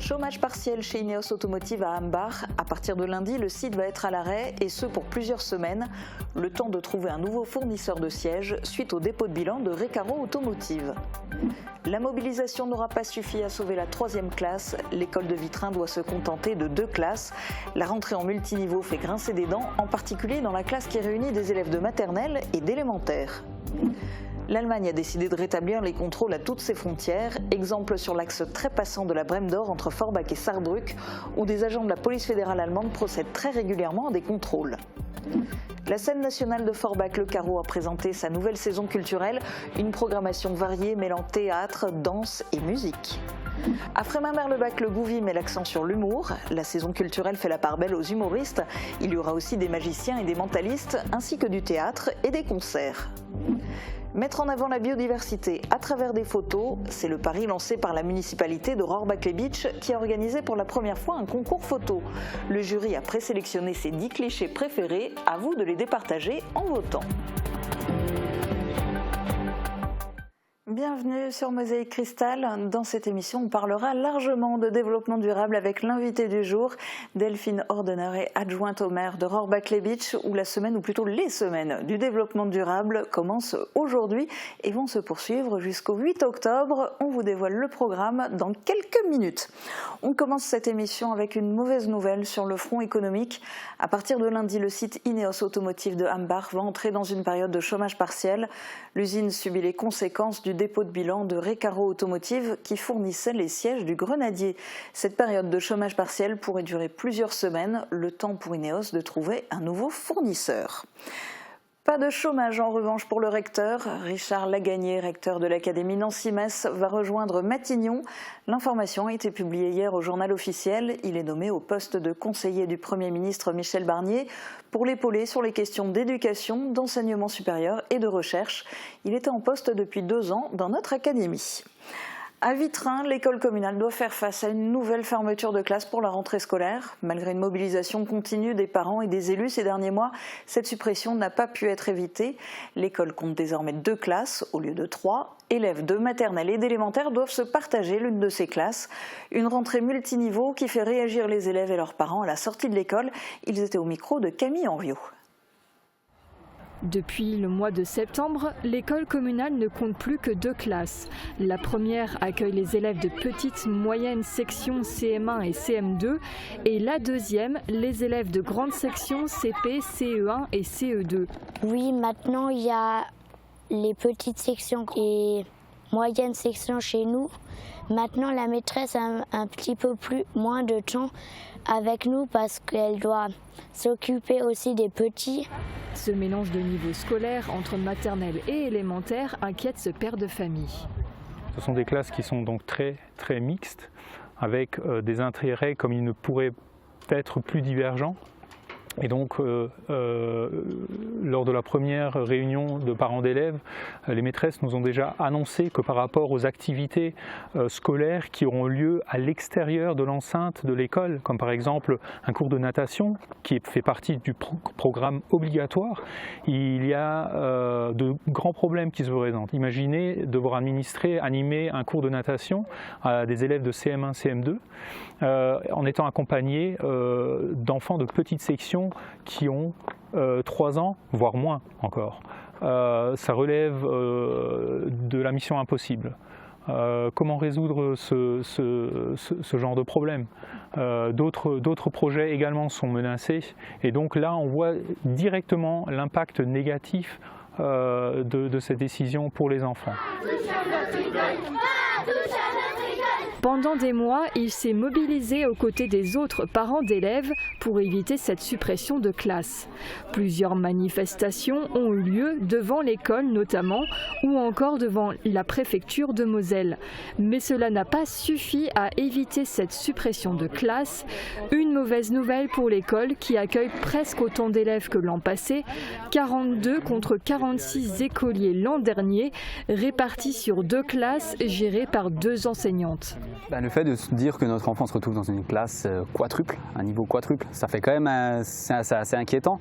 Chômage partiel chez Ineos Automotive à Hambach. À partir de lundi, le site va être à l'arrêt et ce pour plusieurs semaines. Le temps de trouver un nouveau fournisseur de sièges suite au dépôt de bilan de Recaro Automotive. La mobilisation n'aura pas suffi à sauver la 3e classe. L'école de Vitrain doit se contenter de 2 classes. La rentrée en multiniveau fait grincer des dents, en particulier dans la classe qui réunit des élèves de maternelle et d'élémentaire. L'Allemagne a décidé de rétablir les contrôles à toutes ses frontières, exemple sur l'axe très passant de la Brème d'Or entre Forbach et Saarbrück, où des agents de la police fédérale allemande procèdent très régulièrement à des contrôles. La scène nationale de Forbach-le Carreau a présenté sa nouvelle saison culturelle, une programmation variée mêlant théâtre, danse et musique. À Frémin-Merlebach, le Gouvy met l'accent sur l'humour. La saison culturelle fait la part belle aux humoristes. Il y aura aussi des magiciens et des mentalistes, ainsi que du théâtre et des concerts. Mettre en avant la biodiversité à travers des photos, c'est le pari lancé par la municipalité de Rohrbach-les-Bitches qui a organisé pour la première fois un concours photo. Le jury a présélectionné ses 10 clichés préférés, à vous de les départager en votant. Bienvenue sur Mosaïque Cristal. Dans cette émission, on parlera largement de développement durable avec l'invité du jour, Delphine Ordener, est adjointe au maire de Rohrbach-les-Bitches, où la semaine, ou plutôt les semaines du développement durable commencent aujourd'hui et vont se poursuivre jusqu'au 8 octobre. On vous dévoile le programme dans quelques minutes. On commence cette émission avec une mauvaise nouvelle sur le front économique. À partir de lundi, le site Ineos Automotive de Hambach va entrer dans une période de chômage partiel. L'usine subit les conséquences du dépôt de bilan de Recaro Automotive qui fournissait les sièges du Grenadier. Cette période de chômage partiel pourrait durer plusieurs semaines, le temps pour Ineos de trouver un nouveau fournisseur. Pas de chômage en revanche pour le recteur. Richard Lagagné, recteur de l'Académie Nancy-Metz, va rejoindre Matignon. L'information a été publiée hier au journal officiel. Il est nommé au poste de conseiller du Premier ministre Michel Barnier pour l'épauler sur les questions d'éducation, d'enseignement supérieur et de recherche. Il était en poste depuis 2 ans dans notre académie. À Vitrain, l'école communale doit faire face à une nouvelle fermeture de classe pour la rentrée scolaire. Malgré une mobilisation continue des parents et des élus ces derniers mois, cette suppression n'a pas pu être évitée. L'école compte désormais 2 classes au lieu de 3. Élèves de maternelle et d'élémentaire doivent se partager l'une de ces classes. Une rentrée multiniveau qui fait réagir les élèves et leurs parents à la sortie de l'école. Ils étaient au micro de Camille Henriot. Depuis le mois de septembre, l'école communale ne compte plus que 2 classes. La première accueille les élèves de petites, moyennes sections CM1 et CM2 et la deuxième, les élèves de grandes sections CP, CE1 et CE2. Oui, maintenant il y a les petites sections et moyennes sections chez nous. Maintenant la maîtresse a un petit peu moins de temps avec nous parce qu'elle doit s'occuper aussi des petits. Ce mélange de niveaux scolaires entre maternelle et élémentaire inquiète ce père de famille. Ce sont des classes qui sont donc très mixtes, avec des intérêts comme ils ne pourraient être plus divergents. Et donc, lors de la première réunion de parents d'élèves, les maîtresses nous ont déjà annoncé que par rapport aux activités scolaires qui auront lieu à l'extérieur de l'enceinte de l'école, comme par exemple un cours de natation qui fait partie du programme obligatoire, il y a de grands problèmes qui se présentent. Imaginez devoir animer un cours de natation à des élèves de CM1, CM2, en étant accompagnés d'enfants de petites sections qui ont 3 ans, voire moins encore. Ça relève de la mission impossible. Comment résoudre ce genre de problème? D'autres projets également sont menacés et donc là on voit directement l'impact négatif de cette décision pour les enfants. Pendant des mois, il s'est mobilisé aux côtés des autres parents d'élèves pour éviter cette suppression de classe. Plusieurs manifestations ont eu lieu devant l'école notamment ou encore devant la préfecture de Moselle. Mais cela n'a pas suffi à éviter cette suppression de classe. Une mauvaise nouvelle pour l'école qui accueille presque autant d'élèves que l'an passé, 42 contre 46 écoliers l'an dernier, répartis sur 2 classes gérées par 2 enseignantes. Le fait de se dire que notre enfant se retrouve dans une classe quadruple, un niveau quadruple, ça fait quand même c'est assez inquiétant.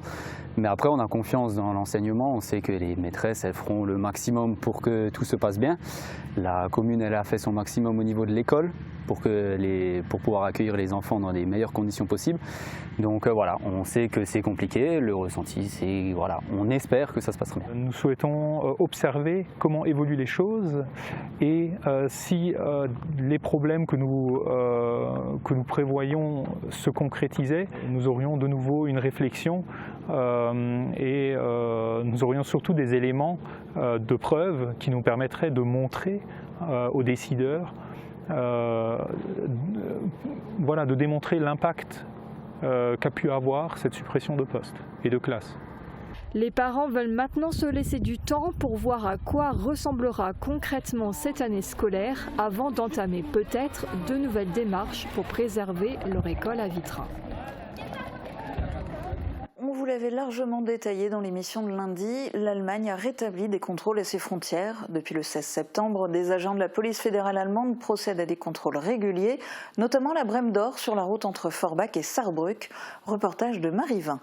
Mais après, on a confiance dans l'enseignement, on sait que les maîtresses elles feront le maximum pour que tout se passe bien. La commune elle a fait son maximum au niveau de l'école pour pouvoir accueillir les enfants dans les meilleures conditions possibles. Donc voilà, on sait que c'est compliqué, le ressenti c'est voilà, on espère que ça se passera bien. Nous souhaitons observer comment évoluent les choses et si les problèmes que nous prévoyons se concrétisaient, nous aurions de nouveau une réflexion et nous aurions surtout des éléments de preuve qui nous permettraient de montrer aux décideurs, de démontrer l'impact qu'a pu avoir cette suppression de postes et de classes. Les parents veulent maintenant se laisser du temps pour voir à quoi ressemblera concrètement cette année scolaire avant d'entamer peut-être de nouvelles démarches pour préserver leur école à Vitra. On vous l'avait largement détaillé dans l'émission de lundi, l'Allemagne a rétabli des contrôles à ses frontières. Depuis le 16 septembre, des agents de la police fédérale allemande procèdent à des contrôles réguliers, notamment la Brême d'Or sur la route entre Forbach et Saarbrück. Reportage de Marie Vin.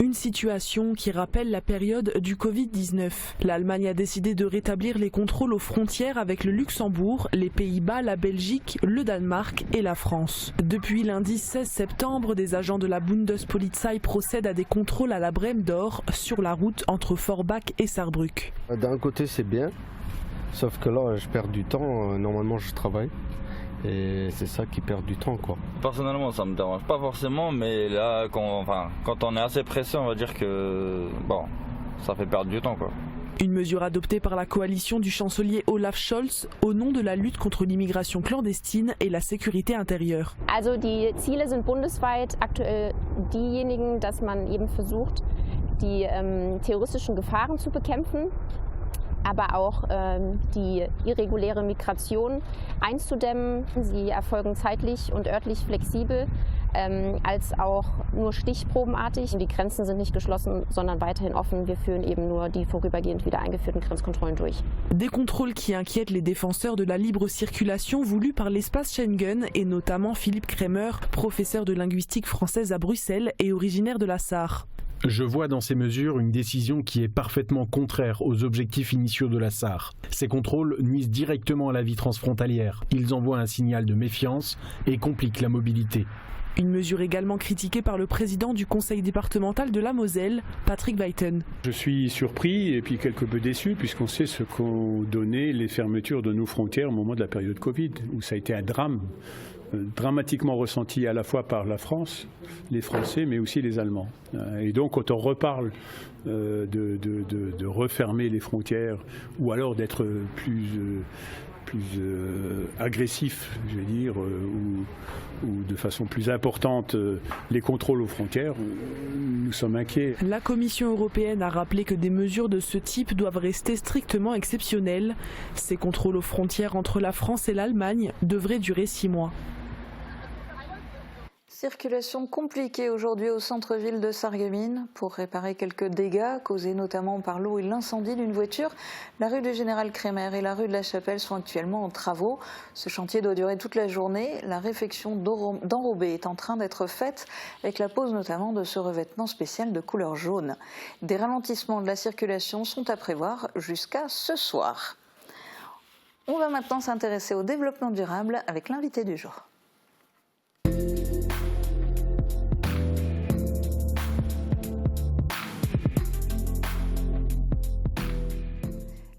Une situation qui rappelle la période du Covid-19. L'Allemagne a décidé de rétablir les contrôles aux frontières avec le Luxembourg, les Pays-Bas, la Belgique, le Danemark et la France. Depuis lundi 16 septembre, des agents de la Bundespolizei procèdent à des contrôles à la Brême d'Or sur la route entre Forbach et Saarbrück. D'un côté c'est bien, sauf que là je perds du temps, normalement je travaille. Et c'est ça qui perd du temps, quoi. Personnellement, ça me dérange pas forcément, mais là, quand on est assez pressé, on va dire que ça fait perdre du temps, quoi. Une mesure adoptée par la coalition du chancelier Olaf Scholz au nom de la lutte contre l'immigration clandestine et la sécurité intérieure. Also die Ziele sind bundesweit aktuell diejenigen, dass man eben versucht, die terroristischen Gefahren zu bekämpfen, aber auch die irreguläre Migration einzudämmen. Sie erfolgen zeitlich und örtlich flexibel, als auch nur stichprobenartig. Die Grenzen sind nicht geschlossen, sondern weiterhin offen. Wir führen eben nur die vorübergehend wieder eingeführten Grenzkontrollen durch. Des contrôles qui inquiètent les défenseurs de la libre circulation voulus par l'espace Schengen et notamment Philippe Kremer, professeur de linguistique française à Bruxelles et originaire de la Sarre. Je vois dans ces mesures une décision qui est parfaitement contraire aux objectifs initiaux de la Sarre. Ces contrôles nuisent directement à la vie transfrontalière. Ils envoient un signal de méfiance et compliquent la mobilité. Une mesure également critiquée par le président du conseil départemental de la Moselle, Patrick Weiten. Je suis surpris et puis quelque peu déçu puisqu'on sait ce qu'ont donné les fermetures de nos frontières au moment de la période Covid, où ça a été un drame. Dramatiquement ressenti à la fois par la France, les Français, mais aussi les Allemands. Et donc quand on reparle de refermer les frontières ou alors d'être plus agressif, je vais dire, ou de façon plus importante les contrôles aux frontières, nous sommes inquiets. La Commission européenne a rappelé que des mesures de ce type doivent rester strictement exceptionnelles. Ces contrôles aux frontières entre la France et l'Allemagne devraient durer 6 mois. Circulation compliquée aujourd'hui au centre-ville de Sarreguemines pour réparer quelques dégâts causés notamment par l'eau et l'incendie d'une voiture. La rue du Général Kremer et la rue de la Chapelle sont actuellement en travaux. Ce chantier doit durer toute la journée. La réfection d'enrobé est en train d'être faite avec la pose notamment de ce revêtement spécial de couleur jaune. Des ralentissements de la circulation sont à prévoir jusqu'à ce soir. On va maintenant s'intéresser au développement durable avec l'invité du jour.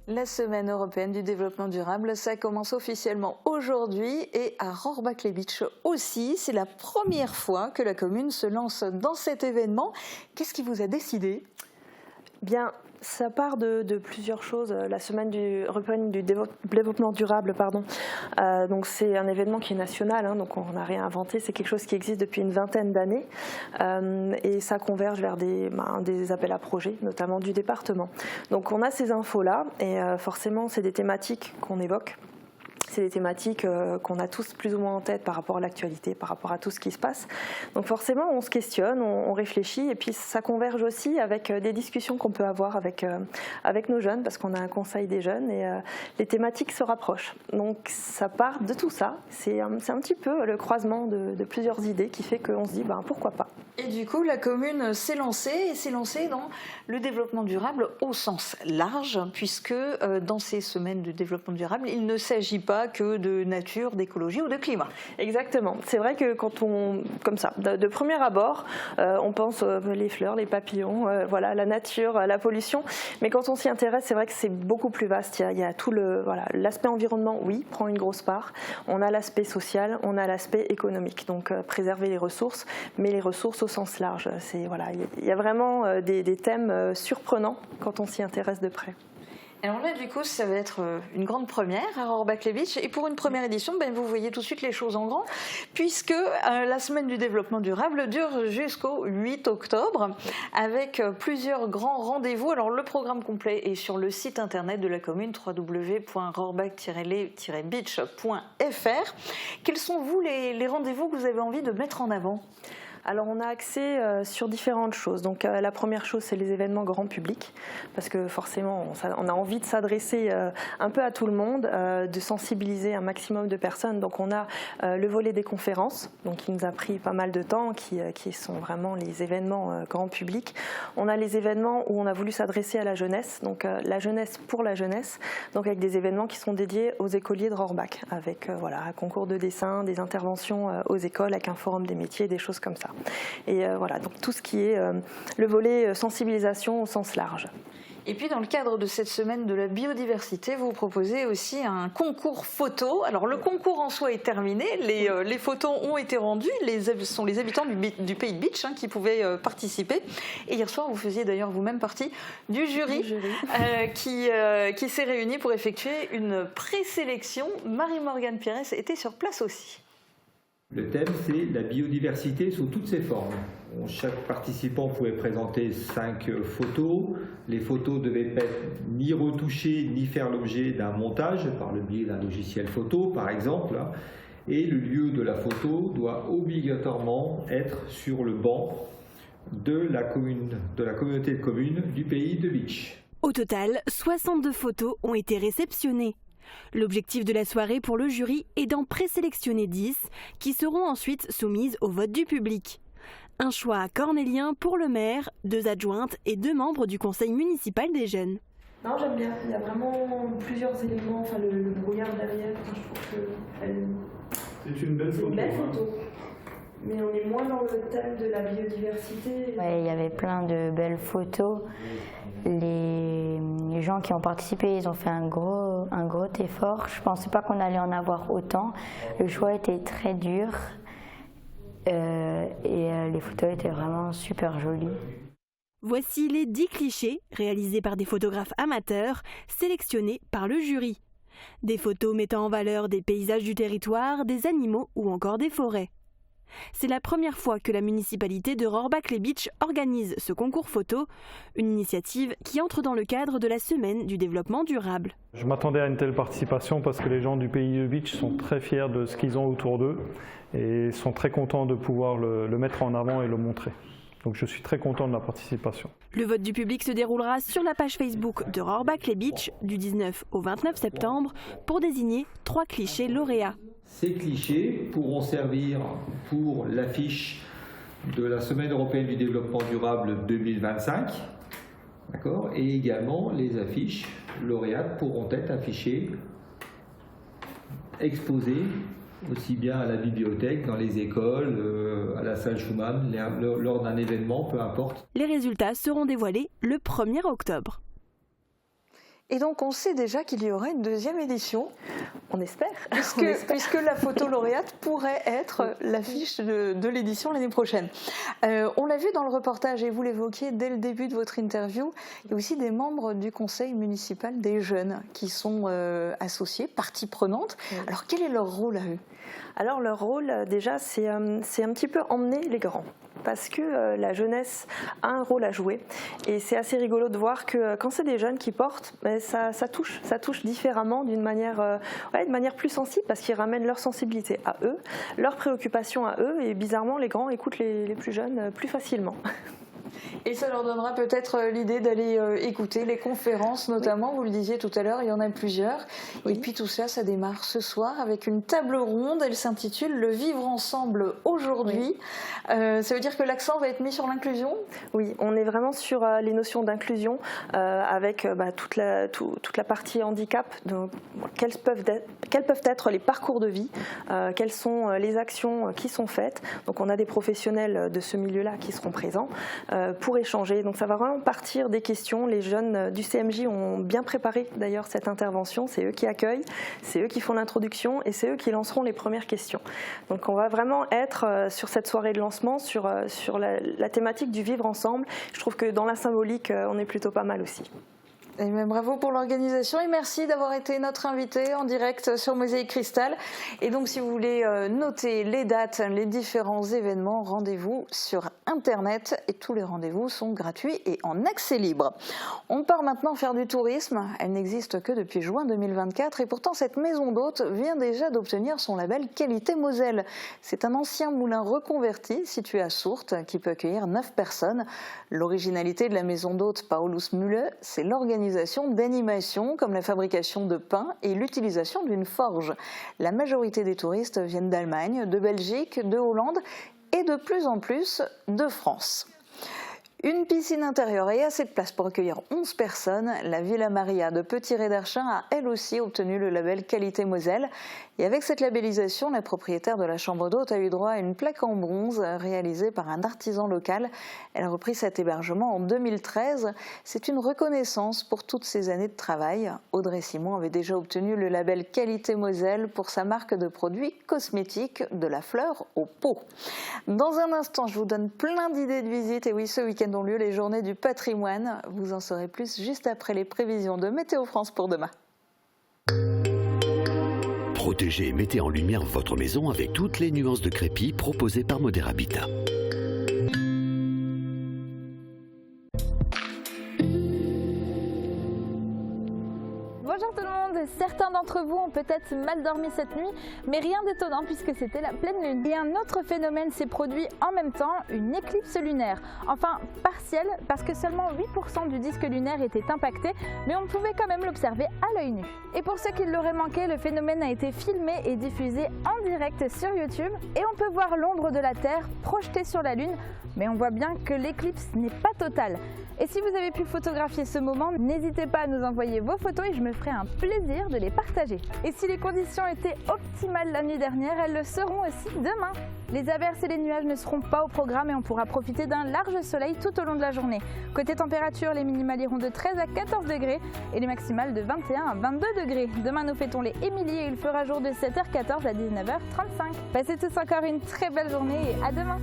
La semaine européenne du développement durable, ça commence officiellement aujourd'hui et à Rohrbach-les-Bitches aussi. C'est la première fois que la commune se lance dans cet événement. Qu'est-ce qui vous a décidé ? Bien, ça part de plusieurs choses. La semaine européenne du développement durable, donc c'est un événement qui est national, donc on n'a rien inventé, c'est quelque chose qui existe depuis une vingtaine d'années et ça converge vers des appels à projets, notamment du département. Donc on a ces infos-là et forcément c'est des thématiques qu'on évoque. C'est des thématiques qu'on a tous plus ou moins en tête par rapport à l'actualité, par rapport à tout ce qui se passe. Donc forcément, on se questionne, on réfléchit, et puis ça converge aussi avec des discussions qu'on peut avoir avec nos jeunes, parce qu'on a un conseil des jeunes, et les thématiques se rapprochent. Donc ça part de tout ça. C'est un petit peu le croisement de plusieurs idées qui fait qu'on se dit pourquoi pas. Et du coup, la commune s'est lancée dans le développement durable au sens large, puisque dans ces semaines de développement durable, il ne s'agit pas que de nature, d'écologie ou de climat. Exactement. C'est vrai que quand comme ça, de premier abord, on pense les fleurs, les papillons, voilà, la nature, la pollution. Mais quand on s'y intéresse, c'est vrai que c'est beaucoup plus vaste. Il y a tout l'aspect environnement, oui, prend une grosse part. On a l'aspect social, on a l'aspect économique. Donc préserver les ressources, mais les ressources au sens large. Il y a vraiment des thèmes surprenants quand on s'y intéresse de près. Alors là, du coup, ça va être une grande première à Rohrbach-les-Bitches. Et pour une première édition, vous voyez tout de suite les choses en grand, puisque la semaine du développement durable dure jusqu'au 8 octobre, avec plusieurs grands rendez-vous. Alors le programme complet est sur le site internet de la commune, www.rohrbach-les-beach.fr. Quels sont, vous, les rendez-vous que vous avez envie de mettre en avant ? Alors on a accès sur différentes choses. Donc la première chose, c'est les événements grand public, parce que forcément on a envie de s'adresser un peu à tout le monde, de sensibiliser un maximum de personnes. Donc on a le volet des conférences, donc qui nous a pris pas mal de temps, qui sont vraiment les événements grand public. On a les événements où on a voulu s'adresser à la jeunesse, donc la jeunesse pour la jeunesse, donc avec des événements qui sont dédiés aux écoliers de Rohrbach, avec un concours de dessin, des interventions aux écoles, avec un forum des métiers, des choses comme ça. Et voilà, donc tout ce qui est le volet sensibilisation au sens large. Et puis dans le cadre de cette semaine de la biodiversité, vous proposez aussi un concours photo. Alors le concours en soi est terminé, les photos ont été rendues, ce sont les habitants du Pays de Bitche qui pouvaient participer. Et hier soir, vous faisiez d'ailleurs vous-même partie du jury, qui s'est réuni pour effectuer une présélection. Marie-Morgane Pires était sur place aussi. Le thème, c'est la biodiversité sous toutes ses formes. Chaque participant pouvait présenter 5 photos. Les photos ne devaient pas être ni retouchées, ni faire l'objet d'un montage par le biais d'un logiciel photo, par exemple. Et le lieu de la photo doit obligatoirement être sur le banc de la communauté de communes du Pays de Bitche. Au total, 62 photos ont été réceptionnées. L'objectif de la soirée pour le jury est d'en présélectionner 10 qui seront ensuite soumises au vote du public. Un choix cornélien pour le maire, 2 adjointes et 2 membres du conseil municipal des jeunes. Non, j'aime bien. Il y a vraiment plusieurs éléments. Le brouillard derrière, je trouve que c'est une belle photo. Mais on est moins dans le thème de la biodiversité. Ouais, il y avait plein de belles photos. Les gens qui ont participé, ils ont fait un gros effort. Je ne pensais pas qu'on allait en avoir autant. Le choix était très dur et les photos étaient vraiment super jolies. Voici les 10 clichés réalisés par des photographes amateurs sélectionnés par le jury. Des photos mettant en valeur des paysages du territoire, des animaux ou encore des forêts. C'est la première fois que la municipalité de Rohrbach-les-Bitches organise ce concours photo, une initiative qui entre dans le cadre de la semaine du développement durable. Je m'attendais à une telle participation parce que les gens du Pays de Bitche sont très fiers de ce qu'ils ont autour d'eux et sont très contents de pouvoir le mettre en avant et le montrer. Donc je suis très content de la participation. Le vote du public se déroulera sur la page Facebook de Rohrbach-les-Bitches du 19 au 29 septembre pour désigner 3 clichés lauréats. Ces clichés pourront servir pour l'affiche de la Semaine européenne du développement durable 2025, d'accord, et également les affiches lauréates pourront être affichées, exposées aussi bien à la bibliothèque, dans les écoles, à la salle Schumann, lors d'un événement, peu importe. Les résultats seront dévoilés le 1er octobre. Et donc on sait déjà qu'il y aura une deuxième édition. On espère. Puisque la photo lauréate pourrait être l'affiche de l'édition l'année prochaine. On l'a vu dans le reportage et vous l'évoquiez dès le début de votre interview, il y a aussi des membres du conseil municipal des jeunes qui sont associés, partie prenante. Oui. Alors quel est leur rôle à eux ? Alors leur rôle déjà c'est un petit peu emmener les grands. parce que la jeunesse a un rôle à jouer. Et c'est assez rigolo de voir que quand c'est des jeunes qui portent, ça touche différemment d'une manière plus sensible, parce qu'ils ramènent leur sensibilité à eux, leurs préoccupations à eux, et bizarrement les grands écoutent les plus jeunes plus facilement. Et ça leur donnera peut-être l'idée d'aller écouter les conférences notamment, oui. Vous le disiez tout à l'heure, il y en a plusieurs. Oui. Et puis tout ça, ça démarre ce soir avec une table ronde, elle s'intitule « Le vivre ensemble aujourd'hui ». Ça veut dire que l'accent va être mis sur l'inclusion ? Oui, on est vraiment sur les notions d'inclusion avec toute la partie handicap. Donc, quels peuvent être les parcours de vie, quelles sont les actions qui sont faites. Donc on a des professionnels de ce milieu-là qui seront présents pour échanger. Donc ça va vraiment partir des questions. Les jeunes du CMJ ont bien préparé d'ailleurs cette intervention. C'est eux qui accueillent, c'est eux qui font l'introduction et c'est eux qui lanceront les premières questions. Donc on va vraiment être sur cette soirée de lancement sur la thématique du vivre ensemble. Je trouve que dans la symbolique, on est plutôt pas mal aussi. Et même bravo pour l'organisation et merci d'avoir été notre invité en direct sur Mosaïque Cristal. Et donc si vous voulez noter les dates, les différents événements, rendez-vous sur Internet et tous les rendez-vous sont gratuits et en accès libre. On part maintenant faire du tourisme. Elle n'existe que depuis juin 2024 et pourtant cette maison d'hôte vient déjà d'obtenir son label Qualité Moselle. C'est un ancien moulin reconverti situé à Sourtes qui peut accueillir 9 personnes. L'originalité de la maison d'hôte Paulus Müller, c'est l'organisation d'animations comme la fabrication de pain et l'utilisation d'une forge. La majorité des touristes viennent d'Allemagne, de Belgique, de Hollande et de plus en plus de France. Une piscine intérieure et assez de place pour accueillir 11 personnes, la Villa Maria de Petit-Ré-d'Archin a elle aussi obtenu le label Qualité Moselle. Et avec cette labellisation, la propriétaire de la chambre d'hôte a eu droit à une plaque en bronze réalisée par un artisan local. Elle a repris cet hébergement en 2013. C'est une reconnaissance pour toutes ces années de travail. Audrey Simon avait déjà obtenu le label Qualité Moselle pour sa marque de produits cosmétiques de la fleur au pot. Dans un instant, je vous donne plein d'idées de visite. Et oui, ce week-end ont lieu les journées du patrimoine. Vous en saurez plus juste après les prévisions de Météo France pour demain. Protégez et mettez en lumière votre maison avec toutes les nuances de crépi proposées par Moderabitat. Bonjour tout le monde, certains d'entre vous ont peut-être mal dormi cette nuit, mais rien d'étonnant puisque c'était la pleine lune. Et un autre phénomène s'est produit en même temps, une éclipse lunaire. Enfin, partielle, parce que seulement 8% du disque lunaire était impacté, mais on pouvait quand même l'observer à l'œil nu. Et pour ceux qui l'auraient manqué, le phénomène a été filmé et diffusé en direct sur YouTube. Et on peut voir l'ombre de la Terre projetée sur la Lune, mais on voit bien que l'éclipse n'est pas totale. Et si vous avez pu photographier ce moment, n'hésitez pas à nous envoyer vos photos et je me ferai un plaisir de les partager. Et si les conditions étaient optimales la nuit dernière, elles le seront aussi demain. Les averses et les nuages ne seront pas au programme et on pourra profiter d'un large soleil tout au long de la journée. Côté température, les minimales iront de 13 à 14 degrés et les maximales de 21 à 22 degrés. Demain, nous fêtons les Émilie et il fera jour de 7h14 à 19h35. Passez tous encore une très belle journée et à demain.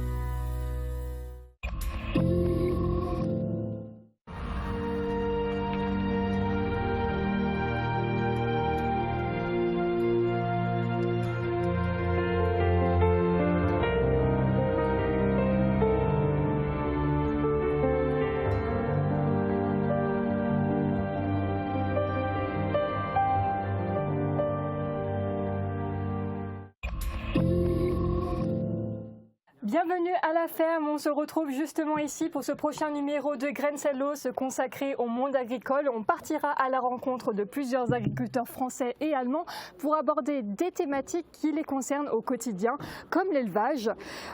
Bienvenue à la ferme, on se retrouve justement ici pour ce prochain numéro de Graines Sellos consacré au monde agricole. On partira à la rencontre de plusieurs agriculteurs français et allemands pour aborder des thématiques qui les concernent au quotidien, comme l'élevage.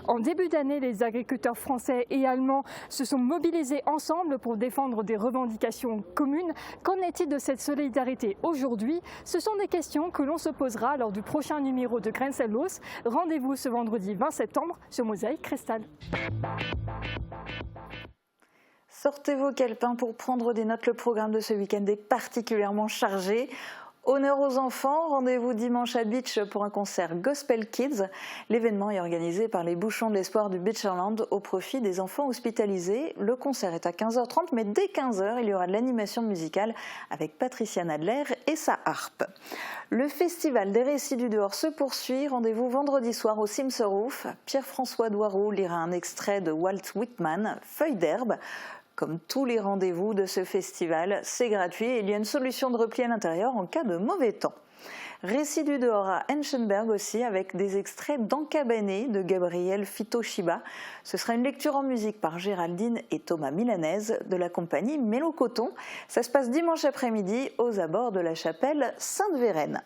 En début d'année, les agriculteurs français et allemands se sont mobilisés ensemble pour défendre des revendications communes. Qu'en est-il de cette solidarité aujourd'hui? Ce sont des questions que l'on se posera lors du prochain numéro de Graines Sellos. Rendez-vous ce vendredi 20 septembre sur Mosaïque Cristal. Sortez vos calepins pour prendre des notes. Le programme de ce week-end est particulièrement chargé. Honneur aux enfants, rendez-vous dimanche à Beach pour un concert Gospel Kids. L'événement est organisé par les Bouchons de l'Espoir du Beacherland au profit des enfants hospitalisés. Le concert est à 15h30, mais dès 15h, il y aura de l'animation musicale avec Patricia Nadler et sa harpe. Le festival des récits du dehors se poursuit. Rendez-vous vendredi soir au Simserhof. Pierre-François Doireau lira un extrait de Walt Whitman, Feuille d'herbe. Comme tous les rendez-vous de ce festival, c'est gratuit et il y a une solution de repli à l'intérieur en cas de mauvais temps. Récit du dehors à Enchenberg aussi avec des extraits d'Encabané de Gabriel Fitoshiba. Ce sera une lecture en musique par Géraldine et Thomas Milanese de la compagnie Mélo Coton. Ça se passe dimanche après-midi aux abords de la chapelle Sainte-Vérène.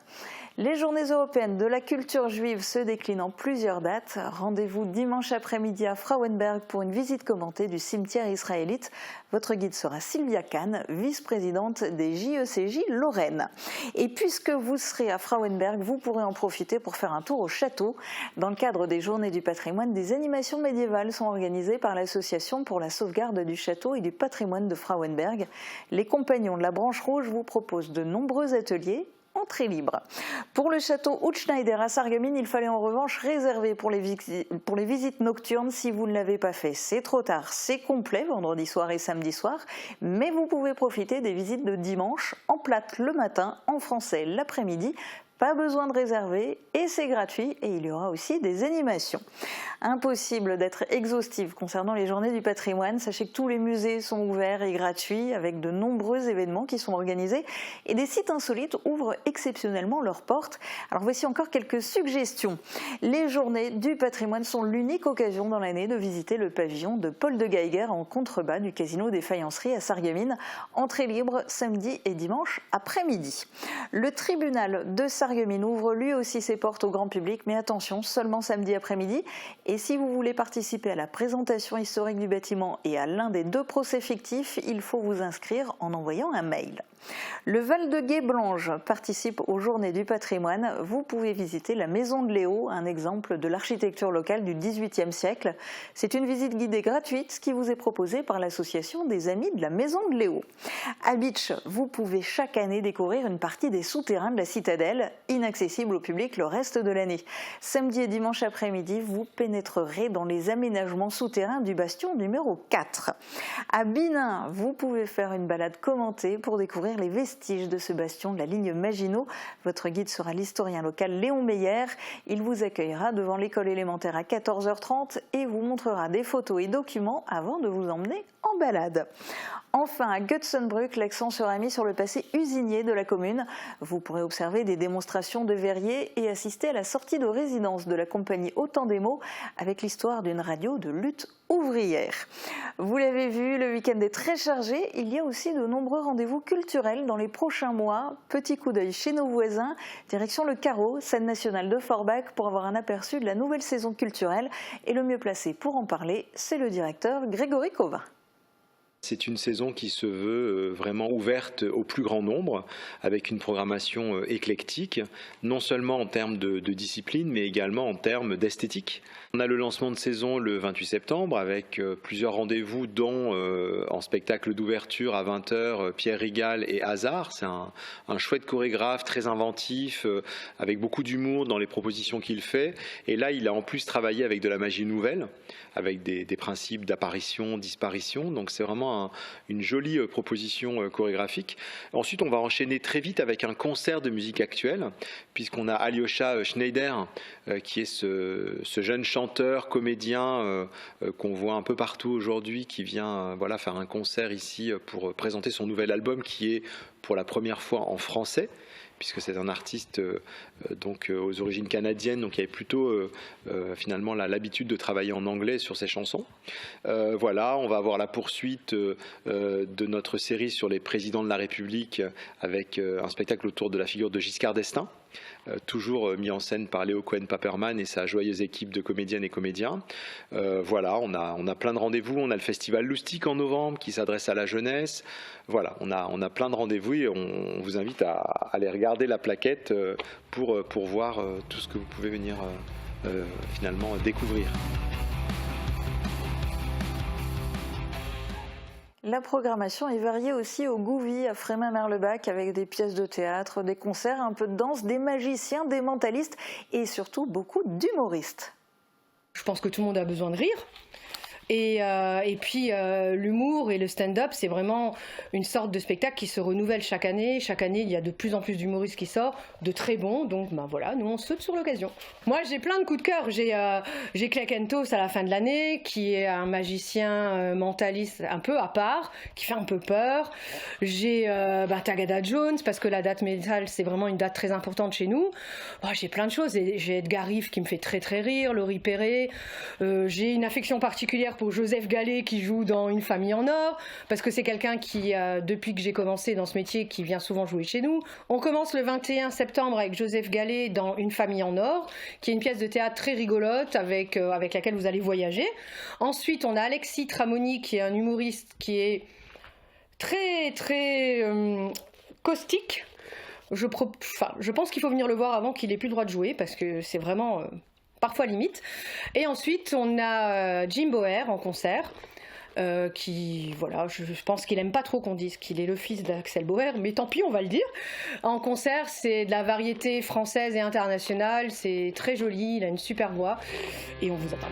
Les journées européennes de la culture juive se déclinent en plusieurs dates. Rendez-vous dimanche après-midi à Frauenberg pour une visite commentée du cimetière israélite. Votre guide sera Sylvia Kahn, vice-présidente des JECJ Lorraine. Et puisque vous serez à Frauenberg, vous pourrez en profiter pour faire un tour au château. Dans le cadre des Journées du patrimoine, des animations médiévales sont organisées par l'Association pour la sauvegarde du château et du patrimoine de Frauenberg. Les compagnons de la branche rouge vous proposent de nombreux ateliers. Entrée libre. Pour le château Hutschneider à Sarreguemines, il fallait en revanche réserver pour les visites nocturnes si vous ne l'avez pas fait. C'est trop tard, c'est complet vendredi soir et samedi soir, mais vous pouvez profiter des visites de dimanche en plate le matin, en français l'après-midi. Pas besoin de réserver et c'est gratuit et il y aura aussi des animations. Impossible d'être exhaustive concernant les journées du patrimoine. Sachez que tous les musées sont ouverts et gratuits avec de nombreux événements qui sont organisés et des sites insolites ouvrent exceptionnellement leurs portes. Alors voici encore quelques suggestions. Les journées du patrimoine sont l'unique occasion dans l'année de visiter le pavillon de Paul de Geiger en contrebas du casino des Faïenceries à Sarreguemines. Entrée libre samedi et dimanche après-midi. Le tribunal de Sarreguemines ouvre lui aussi ses portes au grand public, mais attention, seulement samedi après-midi. Et si vous voulez participer à la présentation historique du bâtiment et à l'un des 2 procès fictifs, il faut vous inscrire en envoyant un mail. Le Val-de-Gué-Blange participe aux Journées du patrimoine. Vous pouvez visiter la Maison de Léo, un exemple de l'architecture locale du XVIIIe siècle. C'est une visite guidée gratuite qui vous est proposée par l'association des Amis de la Maison de Léo. À Beach, vous pouvez chaque année découvrir une partie des souterrains de la citadelle, inaccessible au public le reste de l'année. Samedi et dimanche après-midi, vous pénétrerez dans les aménagements souterrains du bastion numéro 4. À Binin, vous pouvez faire une balade commentée pour découvrir les vestiges de ce bastion de la ligne Maginot. Votre guide sera l'historien local Léon Meyer. Il vous accueillera devant l'école élémentaire à 14h30 et vous montrera des photos et documents avant de vous emmener en balade. Enfin, à Gutsenbrück, l'accent sera mis sur le passé usinier de la commune. Vous pourrez observer des démonstrations de verriers et assister à la sortie de résidence de la compagnie Autant des mots avec l'histoire d'une radio de lutte ouvrière. Vous l'avez vu, le week-end est très chargé. Il y a aussi de nombreux rendez-vous culturels dans les prochains mois. Petit coup d'œil chez nos voisins, direction le Carreau, scène nationale de Forbach, pour avoir un aperçu de la nouvelle saison culturelle. Et le mieux placé pour en parler, c'est le directeur Grégory Covin. C'est une saison qui se veut vraiment ouverte au plus grand nombre, avec une programmation éclectique, non seulement en termes de discipline, mais également en termes d'esthétique. On a le lancement de saison le 28 septembre, avec plusieurs rendez-vous, dont en spectacle d'ouverture à 20h, Pierre Rigal et Hazard. C'est un chouette chorégraphe, très inventif, avec beaucoup d'humour dans les propositions qu'il fait. Et là, il a en plus travaillé avec de la magie nouvelle, avec des principes d'apparition, disparition. Donc c'est vraiment une jolie proposition chorégraphique. Ensuite, on va enchaîner très vite avec un concert de musique actuelle, puisqu'on a Alyosha Schneider, qui est ce jeune chanteur, comédien qu'on voit un peu partout aujourd'hui, qui vient faire un concert ici pour présenter son nouvel album, qui est pour la première fois en français, puisque c'est un artiste donc aux origines canadiennes, donc il avait plutôt finalement l'habitude de travailler en anglais sur ses chansons. Voilà, on va avoir la poursuite de notre série sur les présidents de la République avec un spectacle autour de la figure de Giscard d'Estaing. Toujours mis en scène par Léo Cohen-Paperman et sa joyeuse équipe de comédiennes et comédiens. Voilà, on a plein de rendez-vous. On a le festival Loustic en novembre qui s'adresse à la jeunesse. Voilà, on a plein de rendez-vous et on vous invite à aller regarder la plaquette pour voir tout ce que vous pouvez venir finalement découvrir. La programmation est variée aussi au Gouvy à Frémin-Merlebach avec des pièces de théâtre, des concerts, un peu de danse, des magiciens, des mentalistes et surtout beaucoup d'humoristes. Je pense que tout le monde a besoin de rire. Et puis l'humour et le stand-up, c'est vraiment une sorte de spectacle qui se renouvelle chaque année. Chaque année, il y a de plus en plus d'humoristes qui sortent, de très bons. Donc voilà, nous on saute sur l'occasion. Moi, j'ai plein de coups de cœur. J'ai Clakentos à la fin de l'année, qui est un magicien mentaliste un peu à part, qui fait un peu peur. J'ai Tagada Jones, parce que la date métal, c'est vraiment une date très importante chez nous. J'ai plein de choses. J'ai Edgar Riff qui me fait très très rire, Laurie Perret. J'ai une affection particulière pour Joseph Gallet qui joue dans Une famille en or, parce que c'est quelqu'un qui, depuis que j'ai commencé dans ce métier, qui vient souvent jouer chez nous. On commence le 21 septembre avec Joseph Gallet dans Une famille en or, qui est une pièce de théâtre très rigolote avec laquelle vous allez voyager. Ensuite, on a Alexis Tramoni, qui est un humoriste qui est très très caustique. Je pense qu'il faut venir le voir avant qu'il ait plus le droit de jouer, parce que c'est vraiment parfois limite. Et ensuite, on a Jim Boer en concert, qui, voilà, je pense qu'il aime pas trop qu'on dise qu'il est le fils d'Axel Bauer, mais tant pis, on va le dire. En concert, c'est de la variété française et internationale, c'est très joli, il a une super voix, et on vous attend.